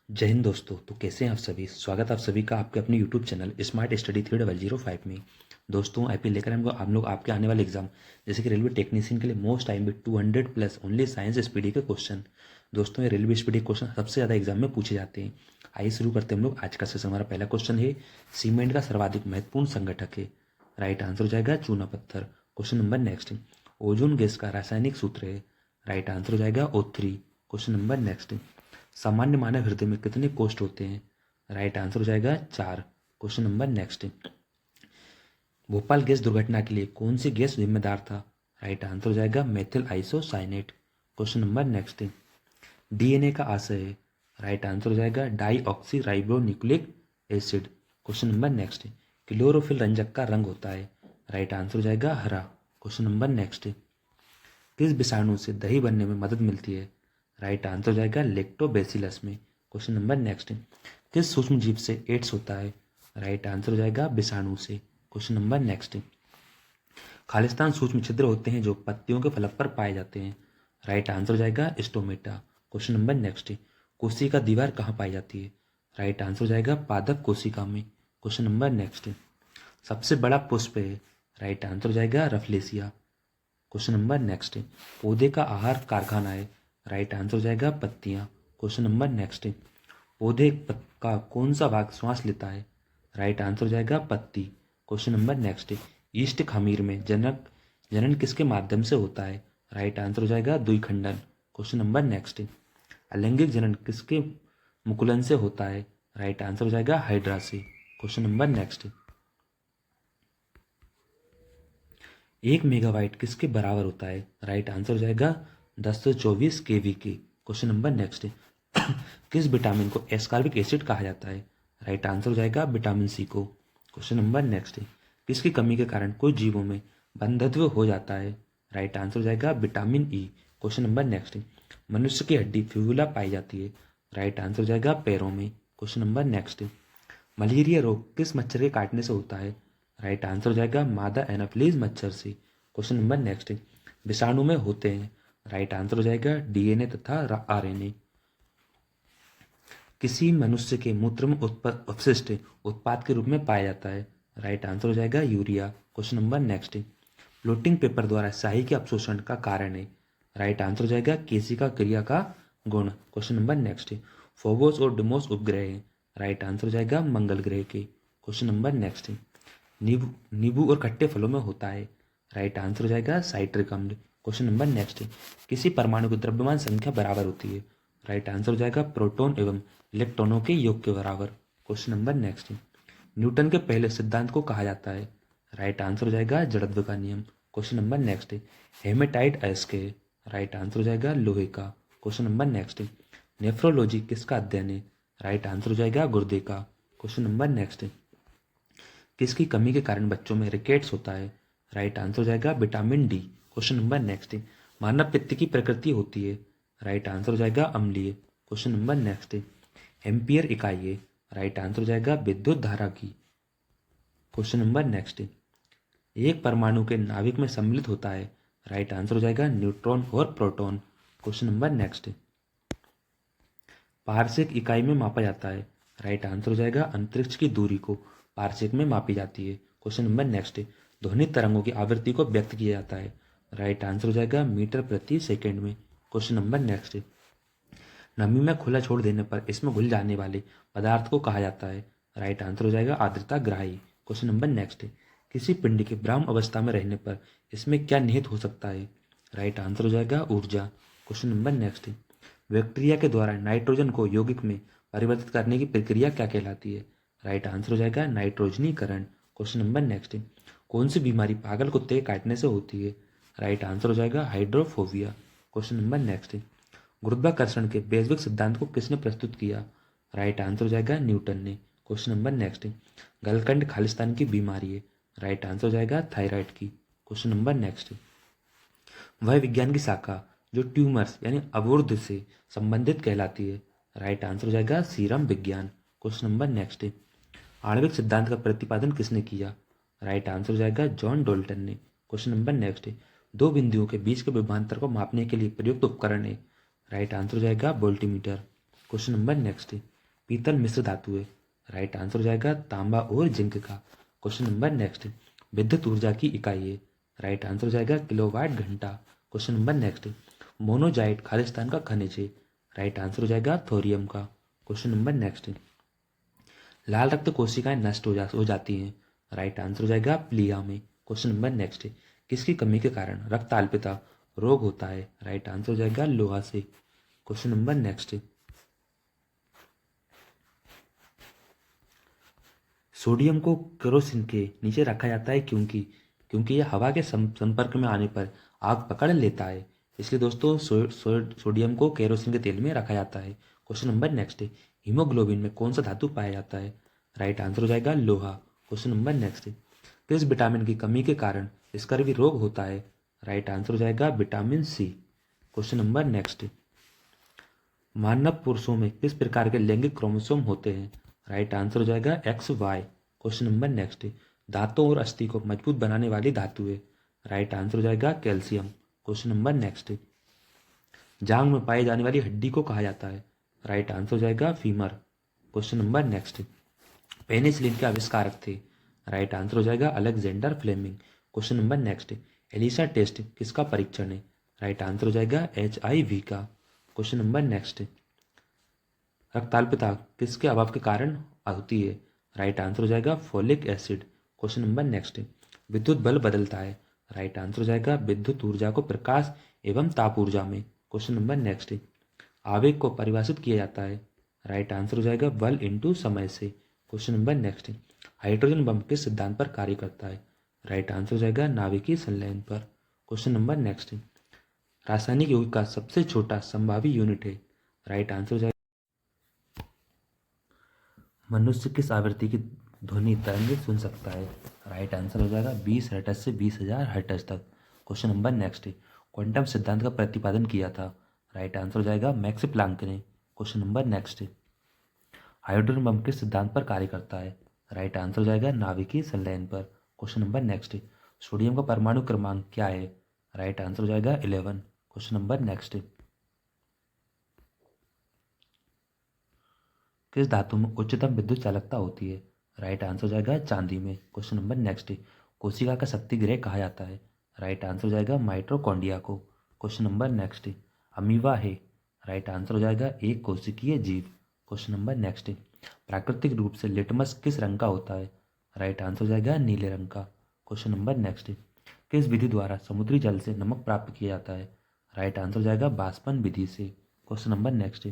जय हिंद दोस्तों। तो कैसे हैं आप सभी। स्वागत आप सभी का आपके अपने यूट्यूब चैनल स्मार्ट स्टडी 3005 में। दोस्तों आईपी लेकर हम लोग आपके आने वाले एग्जाम जैसे कि रेलवे टेक्नीशियन के लिए मोस्ट टाइम भी 200 प्लस ओनली साइंस स्पीडी के क्वेश्चन। दोस्तों ये रेलवे स्पीडी क्वेश्चन सबसे ज़्यादा एग्जाम में पूछे जाते हैं। आइए शुरू करते हैं हम लोग आज का सेशन। हमारा पहला क्वेश्चन है, सीमेंट का सर्वाधिक महत्वपूर्ण संगठक है। राइट आंसर हो जाएगा चूना पत्थर। Question number next, ozone gas का रासायनिक सूत्र है। राइट आंसर हो जाएगा O3। क्वेश्चन नंबर नेक्स्ट, सामान्य मानव हृदय में कितने कोष्ठ होते हैं। राइट आंसर हो जाएगा 4। Question number next, Bhopal gas दुर्घटना के लिए कौन सी गैस जिम्मेदार था। राइट आंसर हो जाएगा methyl isocyanate. Question number next, DNA का आशय है। राइट आंसर हो जाएगा deoxyribonucleic acid. Question number next, chlorophyll रंजक का रंग होता है। राइट आंसर हो जाएगा हरा। क्वेश्चन नंबर नेक्स्ट, किस विषाणु से दही बनने में मदद मिलती है। राइट आंसर हो जाएगा लेक्टोबैसिलस में। क्वेश्चन नंबर नेक्स्ट, किस सूक्ष्म जीव से एड्स होता है। राइट आंसर हो जाएगा विषाणु से। क्वेश्चन नंबर नेक्स्ट, खालिस्तान सूक्ष्म छिद्र होते हैं जो पत्तियों के फलक पर पाए जाते हैं। राइट आंसर हो जाएगा स्टोमेटा। क्वेश्चन नंबर नेक्स्ट, कोशिका दीवार कहाँ पाई जाती है। राइट आंसर हो जाएगा पादप कोशिका में। क्वेश्चन नंबर नेक्स्ट, सबसे बड़ा पुष्प है। राइट आंसर हो जाएगा रफलेसिया। क्वेश्चन नंबर नेक्स्ट, पौधे का आहार कारखाना है। राइट आंसर हो जाएगा पत्तियां। क्वेश्चन नंबर नेक्स्ट, पौधे का कौन सा भाग श्वास लेता है। राइट आंसर हो जाएगा पत्ती। क्वेश्चन नंबर नेक्स्ट, ईस्ट खमीर में जनन किसके माध्यम से होता है। राइट आंसर हो जाएगा द्विखंडन। क्वेश्चन नंबर नेक्स्ट, अलैंगिक जनन किसके मुकुलन से होता है। राइट आंसर हो जाएगा हाइड्रा से। क्वेश्चन नंबर नेक्स्ट, 1 मेगावाट किसके बराबर होता है। राइट आंसर हो जाएगा 1024 केवी के। क्वेश्चन नंबर नेक्स्ट, किस विटामिन को एस्कॉर्बिक एसिड कहा जाता है। राइट आंसर हो जाएगा विटामिन सी को। क्वेश्चन नंबर नेक्स्ट, किसकी कमी के कारण कुछ जीवों में बंधत्व हो जाता है। राइट आंसर हो जाएगा vitamin E. Question number next, मनुष्य की हड्डी फ्यूला पाई जाती है। राइट आंसर हो जाएगा पैरों में। क्वेश्चन नंबर नेक्स्ट, मलेरिया रोग किस मच्छर के काटने से होता है। राइट आंसर हो जाएगा मादा एनाफिलीज मच्छर से। क्वेश्चन नंबर नेक्स्ट, विषाणु में होते हैं। राइट आंसर हो जाएगा डीएनए तथा आरएनए। किसी मनुष्य के मूत्र में अपशिष्ट उत्पाद के रूप में पाया जाता है। राइट आंसर हो जाएगा urea. Question number next, floating paper द्वारा स्याही के अपशोषण का कारण है। राइट आंसर हो जाएगा केशिका क्रिया का गुण। क्वेश्चन नंबर नेक्स्ट, फोबोस और डिमोस उपग्रह है। राइट आंसर हो जाएगा मंगल ग्रह के। क्वेश्चन नंबर नेक्स्ट, नींबू और खट्टे फलों में होता है। राइट आंसर हो जाएगा साइट्रिक अम्ल। क्वेश्चन नंबर नेक्स्ट, किसी परमाणु की द्रव्यमान संख्या बराबर होती है। राइट आंसर हो जाएगा प्रोटॉन एवं इलेक्ट्रॉनों के योग के बराबर। क्वेश्चन नंबर नेक्स्ट, न्यूटन के पहले सिद्धांत को कहा जाता है। राइट आंसर हो जाएगा जड़त्व का नियम। क्वेश्चन नंबर नेक्स्ट, हेमेटाइट अयस्क है। राइट आंसर हो जाएगा लोहे का। क्वेश्चन नंबर नेक्स्ट, नेफ्रोलॉजी किसका अध्ययन है। राइट आंसर हो जाएगा गुर्दे का। क्वेश्चन नंबर नेक्स्ट, किसकी कमी के कारण बच्चों में रिकेट्स होता है। राइट आंसर हो जाएगा vitamin D. Question number next, मानव पित्त की प्रकृति होती है। राइट आंसर हो जाएगा अम्लीय। क्वेश्चन नंबर नेक्स्ट, एम्पियर इकाई है। राइट आंसर हो जाएगा विद्युत धारा की। क्वेश्चन नंबर नेक्स्ट, एक परमाणु के नाभिक में सम्मिलित होता है। राइट आंसर हो जाएगा न्यूट्रॉन और proton. Question number next, parsec इकाई में मापा जाता है। राइट आंसर हो जाएगा अंतरिक्ष की दूरी को पारसेक में मापी जाती है। क्वेश्चन नंबर नेक्स्ट, ध्वनि तरंगों की आवृत्ति को व्यक्त किया जाता है। राइट आंसर हो जाएगा मीटर प्रति सेकंड में। क्वेश्चन नंबर नेक्स्ट, नमी में खुला छोड़ देने पर इसमें घुल जाने वाले पदार्थ को कहा जाता है। राइट आंसर हो जाएगा आर्द्रता ग्राही। क्वेश्चन नंबर नेक्स्ट, किसी पिंड के ब्राह्म अवस्था में रहने पर इसमें क्या निहित हो सकता है। राइट आंसर हो जाएगा ऊर्जा। क्वेश्चन नंबर नेक्स्ट, बैक्टीरिया के द्वारा नाइट्रोजन को यौगिक में परिवर्तित करने की प्रक्रिया क्या कहलाती है। राइट आंसर हो जाएगा नाइट्रोजनीकरण। क्वेश्चन नंबर नेक्स्ट, कौन सी बीमारी पागल कुत्ते के काटने से होती है। राइट आंसर हो जाएगा हाइड्रोफोबिया। क्वेश्चन नंबर नेक्स्ट, गुरुत्वाकर्षण के वैश्विक सिद्धांत को किसने प्रस्तुत किया। राइट आंसर हो जाएगा न्यूटन ने। क्वेश्चन नंबर नेक्स्ट, गलकंड खालिस्तान की बीमारी है। राइट आंसर हो जाएगा थायराइड की। क्वेश्चन नंबर नेक्स्ट, वह विज्ञान की शाखा जो ट्यूमर्स यानी अवरोध से संबंधित कहलाती है। राइट आंसर हो जाएगा सीरम विज्ञान। क्वेश्चन नंबर नेक्स्ट, आणविक सिद्धांत का प्रतिपादन किसने किया। राइट आंसर हो जाएगा जॉन डोल्टन ने। क्वेश्चन नंबर नेक्स्ट, दो बिंदुओं के बीच के विभवांतर को मापने के लिए प्रयुक्त उपकरण है। राइट आंसर हो जाएगा वोल्टीमीटर। क्वेश्चन नंबर नेक्स्ट, पीतल मिश्र धातु है, राइट आंसर हो जाएगा तांबा और जिंक का। क्वेश्चन नंबर नेक्स्ट, विद्युत ऊर्जा की इकाई है, राइट आंसर हो जाएगा किलोवाट घंटा। Question number next, monazite Khalistan का खनिज है, राइट आंसर हो जाएगा थोरियम का। क्वेश्चन नंबर नेक्स्ट, लाल रक्त कोशिकाएं नष्ट हो जाती हैं, राइट आंसर हो जाएगा प्लिया में। क्वेश्चन नंबर नेक्स्ट, किसकी कमी के कारण रक्त अल्पता रोग होता है, राइट आंसर हो जाएगा लोहा से। क्वेश्चन नंबर नेक्स्ट, सोडियम को केरोसिन के नीचे रखा जाता है क्योंकि क्योंकि यह हवा के संपर्क में आने पर आग पकड़ लेता है, इसलिए दोस्तों सोडियम को केरोसिन के तेल में रखा जाता है। क्वेश्चन नंबर नेक्स्ट, हीमोग्लोबिन में कौन सा धातु पाया जाता है, राइट आंसर हो जाएगा लोहा। क्वेश्चन नंबर नेक्स्ट, किस विटामिन की कमी के कारण स्कर्वी रोग होता है, राइट आंसर हो जाएगा vitamin C. Question number next, मानव पुरुषों में किस प्रकार के लैंगिक क्रोमोसोम होते हैं, राइट आंसर हो जाएगा X Y. Question number next, दांतों और अस्थि को मजबूत बनाने वाली धातु है, राइट आंसर हो जाएगा कैल्शियम। क्वेश्चन नंबर नेक्स्ट, जांग में पाई जाने वाली हड्डी को कहा जाता है, राइट आंसर हो जाएगा femur. Question number next, penicillin के आविष्कारक थे, राइट आंसर हो जाएगा Alexander Fleming. Question number next, ELISA test किसका परीक्षण है, राइट आंसर हो जाएगा HIV का। क्वेश्चन नंबर नेक्स्ट, रक्ताल्पता किसके अभाव के कारण होती है, राइट आंसर हो जाएगा folic acid. Question number next, विद्युत बल बदलता है, राइट आंसर हो जाएगा विद्युत ऊर्जा को प्रकाश एवं ताप ऊर्जा में। क्वेश्चन नंबर नेक्स्ट, आवेग को परिभाषित किया जाता है, राइट आंसर हो जाएगा बल इंटू समय से। Question number next, hydrogen bomb किस सिद्धांत पर कार्य करता है, राइट आंसर हो जाएगा नाभिकीय संलयन पर। क्वेश्चन नंबर नेक्स्ट, रासायनिक यौगिक का सबसे छोटा संभावी यूनिट है, राइट आंसर हो जाएगा। मनुष्य किस आवृत्ति की ध्वनि तरंगे सुन सकता है, राइट आंसर हो जाएगा 20 हर्ट्ज से 20,000 हर्ट्ज तक। क्वेश्चन नंबर नेक्स्ट, क्वांटम सिद्धांत का प्रतिपादन किया था, राइट आंसर हो जाएगा मैक्स प्लांक ने। Question number next, hydrogen bomb किस सिद्धांत पर कार्य करता है, राइट आंसर हो जाएगा नाभिकीय संलयन पर। क्वेश्चन नंबर नेक्स्ट, सोडियम का परमाणु क्रमांक क्या है, राइट आंसर हो जाएगा 11। क्वेश्चन नंबर नेक्स्ट, किस धातु में उच्चतम विद्युत चालकता होती है, राइट आंसर हो जाएगा चांदी में। क्वेश्चन नंबर नेक्स्ट, कोशिका का शक्ति गृह कहा जाता है, राइट आंसर हो जाएगा माइटोकॉन्ड्रिया को। क्वेश्चन नंबर नेक्स्ट, अमीबा है, राइट आंसर हो जाएगा एक कोशिकीय जीव। क्वेश्चन नंबर नेक्स्ट, प्राकृतिक रूप से लिटमस किस रंग का होता है, राइट आंसर हो जाएगा नीले रंग का। क्वेश्चन नंबर नेक्स्ट, किस विधि द्वारा समुद्री जल से नमक प्राप्त किया जाता है, राइट आंसर हो जाएगा बाष्पन विधि से। क्वेश्चन नंबर नेक्स्ट,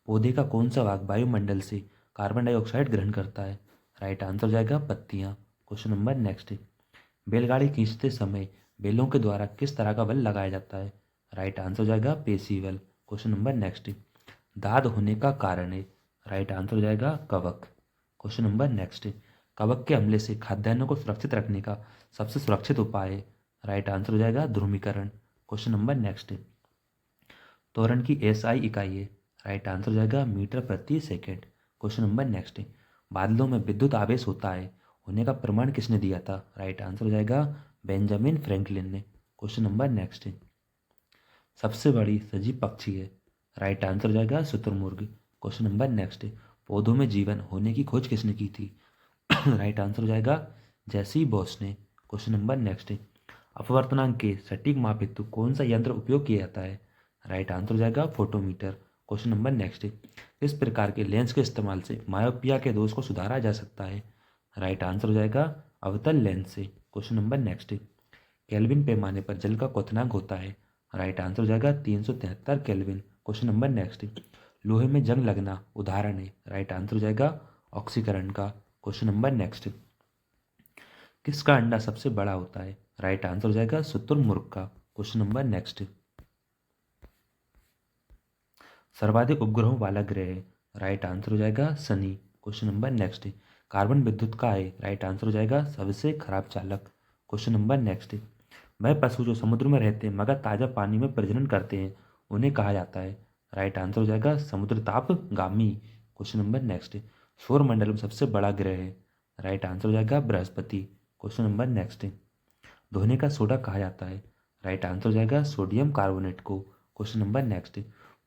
पौधे का कौन सा भाग वायुमंडल से कार्बन डाइऑक्साइड ग्रहण करता है, राइट आंसर हो जाएगा पत्तियां। क्वेश्चन नंबर नेक्स्ट, बैलगाड़ी खींचते समय बैलों के द्वारा किस तरह का बल लगाया जाता है, राइट आंसर हो जाएगा पेशी बल। क्वेश्चन नंबर नेक्स्ट, दाद होने का कारण है, राइट आंसर हो जाएगा कवक। क्वेश्चन नंबर नेक्स्ट, कवक के हमले से खाद्यान्नों को सुरक्षित रखने का सबसे सुरक्षित उपाय है, राइट आंसर हो जाएगा ध्रुवीकरण। क्वेश्चन नंबर नेक्स्ट, त्वरण की SI इकाई है, राइट आंसर हो जाएगा मीटर प्रति सेकेंड। क्वेश्चन नंबर नेक्स्ट, बादलों में विद्युत आवेश होता है होने का प्रमाण किसने दिया था, राइट आंसर हो जाएगा बेंजामिन फ्रैंकलिन ने। क्वेश्चन नंबर नेक्स्ट, सबसे बड़ी सजीव पक्षी है, राइट आंसर हो जाएगा शुतुरमुर्ग। क्वेश्चन नंबर नेक्स्ट, पौधों में जीवन होने की खोज किसने की थी, राइट आंसर हो जाएगा जैसी बॉस ने। क्वेश्चन नंबर नेक्स्ट, अपवर्तनांक के सटीक माप हेतु कौन सा यंत्र उपयोग किया जाता है, राइट आंसर हो जाएगा फोटोमीटर। क्वेश्चन नंबर नेक्स्ट, किस प्रकार के लेंस के इस्तेमाल से मायोपिया के दोष को सुधारा जा सकता है, राइट आंसर हो जाएगा अवतल लेंस से। क्वेश्चन नंबर नेक्स्ट, केल्विन पैमाने पर जल का क्वथनांक होता है, राइट आंसर हो जाएगा 373 केल्विन। क्वेश्चन नंबर नेक्स्ट, लोहे में जंग लगना उदाहरण है, राइट आंसर हो जाएगा ऑक्सीकरण का। क्वेश्चन नंबर नेक्स्ट, किसका अंडा सबसे बड़ा होता है, राइट आंसर हो जाएगा शुतुरमुर्ग का। क्वेश्चन नंबर नेक्स्ट, सर्वाधिक उपग्रहों वाला ग्रह है, राइट आंसर हो जाएगा Shani. Question number next, carbon विद्युत का है, राइट आंसर हो जाएगा सबसे खराब चालक। क्वेश्चन नंबर नेक्स्ट, वह पशु जो समुद्र में रहते हैं मगर ताज़ा पानी में प्रजनन करते हैं उन्हें कहा जाता है, राइट आंसर हो जाएगा समुद्र तापगामी। क्वेश्चन नंबर नेक्स्ट, सौर मंडल में सबसे बड़ा ग्रह है, राइट आंसर हो जाएगा बृहस्पति। क्वेश्चन नंबर नेक्स्ट, धोने का सोडा कहा जाता है, राइट आंसर हो जाएगा सोडियम कार्बोनेट को। क्वेश्चन नंबर नेक्स्ट,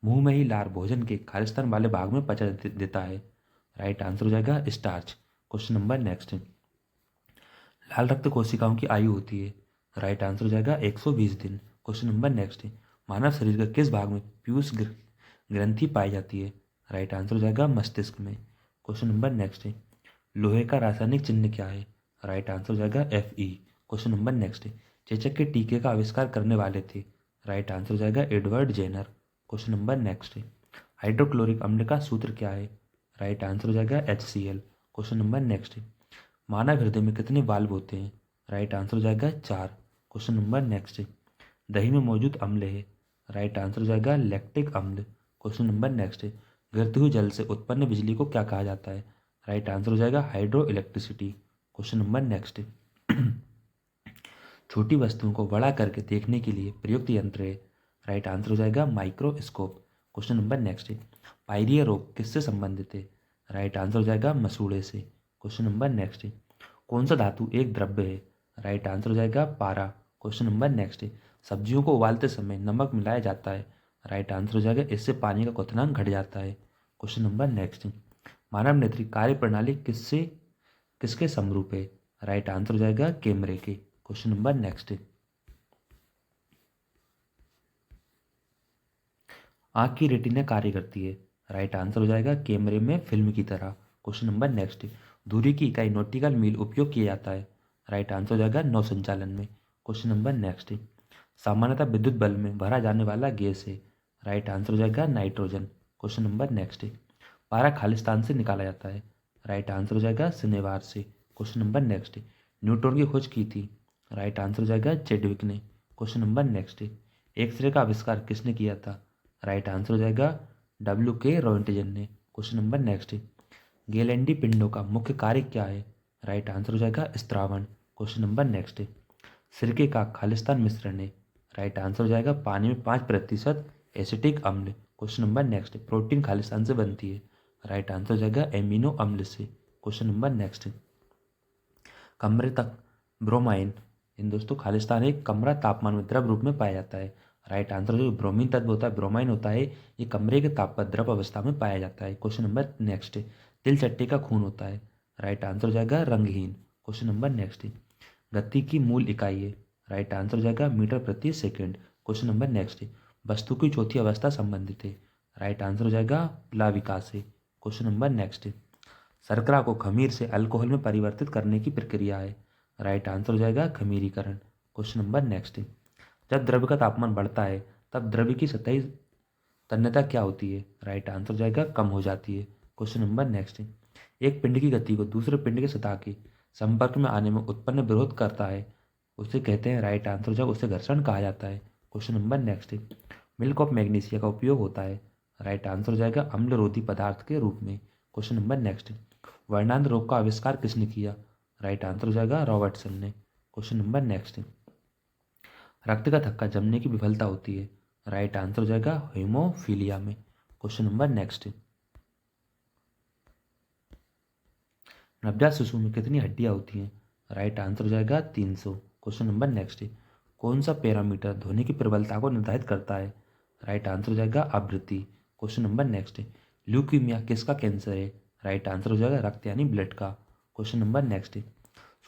मुंह में ही लार भोजन के खालिस्तान वाले भाग में पचा देता है, राइट आंसर हो जाएगा स्टार्च। क्वेश्चन नंबर नेक्स्ट, लाल रक्त कोशिकाओं की आयु होती है। राइट आंसर हो जाएगा 120 दिन। क्वेश्चन नंबर नेक्स्ट, मानव शरीर के किस भाग में पीयूष ग्रंथि पाई जाती है। राइट आंसर हो जाएगा मस्तिष्क में। क्वेश्चन नंबर नेक्स्ट, लोहे का रासायनिक चिन्ह क्या है। राइट आंसर हो जाएगा Fe। क्वेश्चन नंबर नेक्स्ट, चेचक के टीके का आविष्कार करने वाले थे। राइट आंसर हो जाएगा Edward Jenner. Question number next, hydrochloric अम्ल का सूत्र क्या है। राइट आंसर हो जाएगा HCl। क्वेश्चन नंबर नेक्स्ट, मानव हृदय में कितने वाल्व होते हैं। राइट आंसर हो जाएगा 4। क्वेश्चन नंबर नेक्स्ट, दही में मौजूद अम्ल है। राइट आंसर हो जाएगा लैक्टिक अम्ल। क्वेश्चन नंबर नेक्स्ट, गिरते हुए जल से उत्पन्न बिजली को क्या कहा जाता है। राइट आंसर हो जाएगा hydro electricity. Question number next, छोटी वस्तुओं को बड़ा करके देखने के लिए प्रयुक्त यंत्र है। राइट आंसर हो जाएगा microscope. Question number next, pyorrhoea रोग किससे संबंधित है। राइट आंसर हो जाएगा मसूड़े से। क्वेश्चन नंबर नेक्स्ट, कौन सा धातु एक द्रव्य है। राइट आंसर हो जाएगा पारा। क्वेश्चन नंबर नेक्स्ट, सब्जियों को उबालते समय नमक मिलाया जाता है। राइट आंसर हो जाएगा इससे पानी का क्वथनांक घट जाता है। क्वेश्चन नंबर नेक्स्ट, मानव नेत्री कार्य प्रणाली किसके समरूप है। राइट आंसर हो जाएगा कैमरे के। क्वेश्चन नंबर नेक्स्ट, आँख की रेटिना कार्य करती है। राइट आंसर हो जाएगा कैमरे में फिल्म की तरह। क्वेश्चन नंबर नेक्स्ट, दूरी की इकाई नॉटिकल मील उपयोग किया जाता है। राइट आंसर हो जाएगा नौ संचालन में। क्वेश्चन नंबर नेक्स्ट, सामान्यतः विद्युत बल्ब में भरा जाने वाला गैस है। राइट आंसर हो जाएगा नाइट्रोजन। क्वेश्चन नंबर नेक्स्ट, पारा खालिस्तान से निकाला जाता है। राइट आंसर हो जाएगा शनिवार से। क्वेश्चन नंबर नेक्स्ट, न्यूट्रॉन की खोज की थी। राइट आंसर हो जाएगा चेडविक ने। क्वेश्चन नंबर नेक्स्ट, एक्सरे का आविष्कार किसने किया था। राइट आंसर हो जाएगा WK रोएंटजन ने। क्वेश्चन नंबर नेक्स्ट, गेलेंडी पिंडों का मुख्य कार्य क्या है। राइट आंसर हो जाएगा स्त्रावण। क्वेश्चन नंबर नेक्स्ट, सिरके का खालिस्तान मिश्रण है। राइट आंसर हो जाएगा पानी में 5% एसिटिक अम्ल। Question number next, protein Khalistan से बनती है। राइट आंसर हो जाएगा एमिनो अम्ल से। क्वेश्चन नंबर नेक्स्ट, कमरे तक ब्रोमाइन इन दोस्तों खालिस्तान एक कमरा तापमान में द्रव रूप में पाया जाता है। राइट आंसर जो ब्रोमीन तत्व होता है, ब्रोमाइन होता है, ये कमरे के ताप पर द्रव अवस्था में पाया जाता है। क्वेश्चन नंबर नेक्स्ट, तिल चट्टे का खून होता है। राइट आंसर हो जाएगा रंगहीन। क्वेश्चन नंबर नेक्स्ट, गति की मूल इकाई है। राइट आंसर हो जाएगा मीटर प्रति सेकेंड। क्वेश्चन नंबर नेक्स्ट, वस्तु की चौथी अवस्था संबंधित है। राइट आंसर हो जाएगा प्लाविका से। क्वेश्चन नंबर नेक्स्ट, शर्करा को खमीर से अल्कोहल में परिवर्तित करने की प्रक्रिया है। राइट आंसर हो जाएगा खमीरीकरण। क्वेश्चन नंबर नेक्स्ट, जब द्रव्य का तापमान बढ़ता है तब द्रव्य की सतही तन्यता क्या होती है। राइट आंसर हो जाएगा कम हो जाती है। क्वेश्चन नंबर नेक्स्ट, एक पिंड की गति को दूसरे पिंड की सतह के संपर्क में आने में उत्पन्न विरोध करता है, उसे कहते हैं। राइट आंसर हो जाएगा उसे घर्षण कहा जाता है। Question number next, milk of magnesia का उपयोग होता है। राइट आंसर हो जाएगा अम्लरोधी पदार्थ के रूप में। क्वेश्चन नंबर नेक्स्ट, वर्णांध रोग का आविष्कार किसने किया। राइट आंसर हो जाएगा रॉबर्टसन ने। क्वेश्चन नंबर नेक्स्ट, रक्त का थक्का जमने की विफलता होती है। राइट आंसर हो जाएगा हीमोफीलिया में। क्वेश्चन नंबर नेक्स्ट, नवजात शिशु में कितनी हड्डियां होती हैं। राइट आंसर हो जाएगा 300। क्वेश्चन नंबर नेक्स्ट, कौन सा पैरामीटर ध्वनि की प्रबलता को निर्धारित करता है। राइट आंसर हो जाएगा आवृत्ति। क्वेश्चन नंबर नेक्स्ट, ल्यूकीमिया किसका कैंसर है। राइट आंसर हो जाएगा रक्त यानी ब्लड का। क्वेश्चन नंबर नेक्स्ट,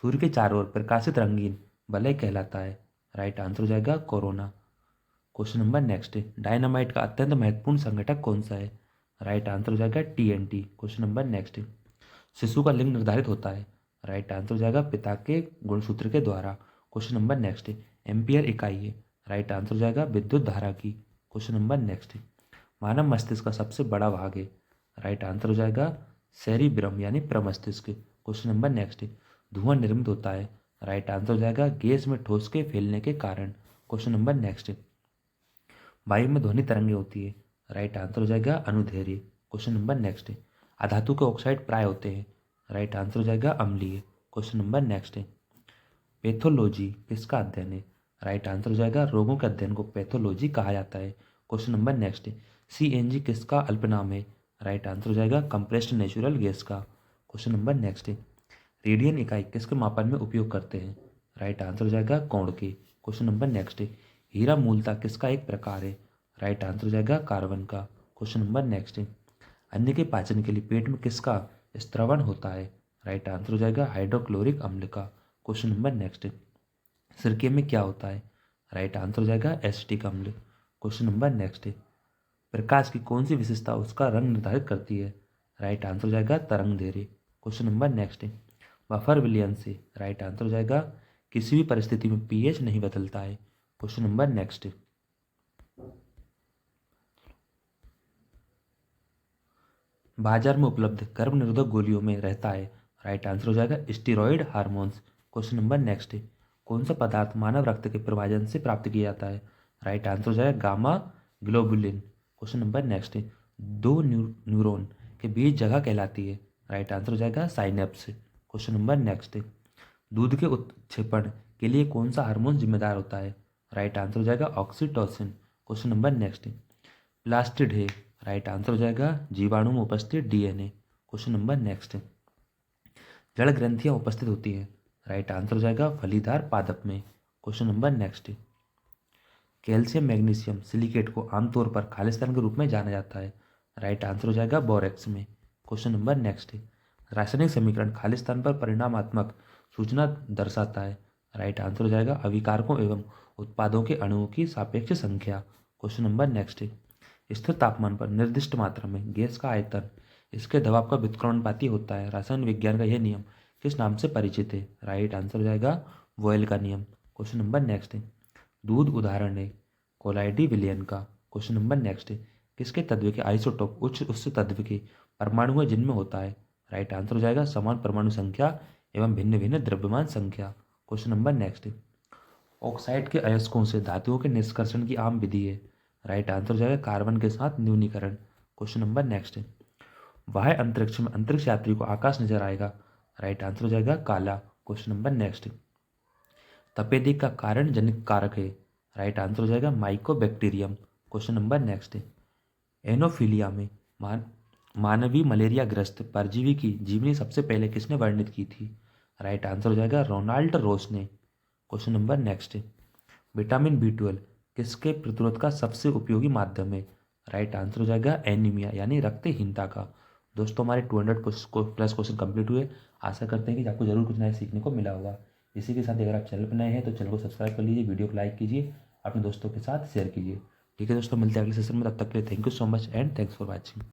सूर्य के चारों ओर प्रकाशित रंगीन वलय कहलाता है। राइट आंसर हो जाएगा corona. Question number next, dynamite का अत्यंत महत्वपूर्ण संघटक कौन सा है। राइट आंसर हो जाएगा TNT। क्वेश्चन नंबर नेक्स्ट, शिशु का लिंग निर्धारित होता है। राइट आंसर हो जाएगा पिता के गुणसूत्र के द्वारा। क्वेश्चन नंबर नेक्स्ट, एम्पियर इकाई है। राइट आंसर हो जाएगा विद्युत धारा की। क्वेश्चन नंबर नेक्स्ट, मानव मस्तिष्क का सबसे बड़ा भाग है। राइट आंसर हो जाएगा सेरिब्रम यानी प्रमस्तिष्क। क्वेश्चन नंबर नेक्स्ट, धुआं निर्मित होता है। राइट आंसर हो जाएगा गैस में ठोस के फैलने के कारण। क्वेश्चन नंबर नेक्स्ट, वायु में ध्वनि तरंगे होती है। राइट आंसर हो जाएगा अनुदैर्ध्य। क्वेश्चन नंबर नेक्स्ट, अधातु के ऑक्साइड प्राय होते हैं। राइट आंसर हो जाएगा अम्लीय। क्वेश्चन नंबर नेक्स्ट, पैथोलॉजी किसका अध्ययन है। राइट आंसर हो जाएगा रोगों के अध्ययन को पैथोलॉजी कहा जाता है। क्वेश्चन नंबर नेक्स्ट, CNG किसका अल्पनाम है। राइट आंसर हो जाएगा कंप्रेस्ड नेचुरल गैस का। क्वेश्चन नंबर नेक्स्ट, रेडियन इकाई किसके मापन में उपयोग करते हैं। राइट आंसर हो जाएगा कोण के। क्वेश्चन नंबर नेक्स्ट, हीरा मूलतः किसका एक प्रकार है। राइट आंसर हो जाएगा कार्बन का। क्वेश्चन नंबर नेक्स्ट, अन्न के पाचन के लिए पेट में किसका स्त्रवण होता है? राइट आंसर हो जाएगा हाइड्रोक्लोरिक अम्ल का। क्वेश्चन नंबर नेक्स्ट, सिरके में क्या होता है? राइट आंसर हो जाएगा एसिटिक अम्ल। क्वेश्चन नंबर नेक्स्ट, प्रकाश की कौन सी विशेषता उसका रंग निर्धारित करती है? राइट आंसर हो जाएगा तरंग दैर्ध्य। क्वेश्चन नंबर नेक्स्ट, बफर विलयन से राइट आंसर हो जाएगा किसी भी परिस्थिति में पीएच नहीं बदलता है। क्वेश्चन नंबर नेक्स्ट, बाजार में उपलब्ध गर्भ निरोधक गोलियों में रहता है? राइट आंसर हो जाएगा steroid hormones. Question number next, कौन सा पदार्थ मानव रक्त के प्रभाजन से प्राप्त किया जाता है? राइट आंसर हो जाएगा gamma globulin. Question number next, दो न्यूरॉन के बीच जगह कहलाती है? राइट आंसर हो जाएगा साइनेप्स। क्वेश्चन नंबर नेक्स्ट, दूध के उत्क्षेपण के लिए कौन सा हार्मोन जिम्मेदार होता है? राइट आंसर हो जाएगा oxytocin. Question number next, plastid है? राइट आंसर हो जाएगा जीवाणु में उपस्थित डीएनए। क्वेश्चन नंबर नेक्स्ट, जड़ ग्रंथियां उपस्थित होती हैं? राइट आंसर हो जाएगा फलीदार पादप में। Question number next, calcium magnesium silicate को आमतौर पर खालिस्तान के रूप में जाना जाता है? राइट आंसर हो जाएगा बोरेक्स में। क्वेश्चन नंबर नेक्स्ट, रासायनिक समीकरण खालिस्तान पर परिणामात्मक सूचना दर्शाता है? राइट आंसर हो जाएगा अभिकारकों एवं उत्पादों के अणुओं की सापेक्ष संख्या। क्वेश्चन नंबर नेक्स्ट, स्थिर तापमान पर निर्दिष्ट मात्रा में गैस का आयतन इसके दबाव का व्युत्क्रमणपाती होता है। रसायन विज्ञान का यह नियम किस नाम से परिचित है? राइट आंसर हो जाएगा वॉयल का नियम। क्वेश्चन नंबर नेक्स्ट, दूध उदाहरण है कोलाइडी विलयन का। क्वेश्चन नंबर नेक्स्ट, किसके तत्व के आइसोटोप उच्च तत्व के परमाणु जिनमें होता है? राइट आंसर हो जाएगा समान परमाणु संख्या एवं भिन्न भिन्न द्रव्यमान संख्या। क्वेश्चन नंबर नेक्स्ट, ऑक्साइड के अयस्कों से धातुओं के निष्कर्षण की आम विधि है? राइट आंसर हो जाएगा कार्बन के साथ न्यूनीकरण। क्वेश्चन नंबर नेक्स्ट, बाह्य अंतरिक्ष में अंतरिक्ष यात्री को आकाश नजर आएगा? राइट आंसर हो जाएगा काला। क्वेश्चन नंबर नेक्स्ट, तपेदिक का कारण जनित कारक है? राइट आंसर हो जाएगा माइकोबैक्टीरियम। क्वेश्चन नंबर नेक्स्ट, एनोफीलिया में मानवीय मलेरिया ग्रस्त परजीवी की जीवनी सबसे पहले किसने वर्णित की थी? राइट आंसर हो जाएगा रोनाल्ड रोस ने। Question number next, vitamin B 12 किसके प्रतिरोध का सबसे उपयोगी माध्यम है? राइट आंसर हो जाएगा एनीमिया यानी रक्तहीनता का। दोस्तों हमारे 200 प्लस क्वेश्चन कंप्लीट हुए। आशा करते हैं कि आपको जरूर कुछ नया सीखने को मिला होगा। इसी के साथ अगर आप चैनल पर नए हैं तो चैनल को सब्सक्राइब कर लीजिए, वीडियो को लाइक कीजिए, अपने दोस्तों के साथ शेयर कीजिए। ठीक है दोस्तों, मिलते हैं अगले सेशन में, तब तक के लिए thank you so much and thanks for watching.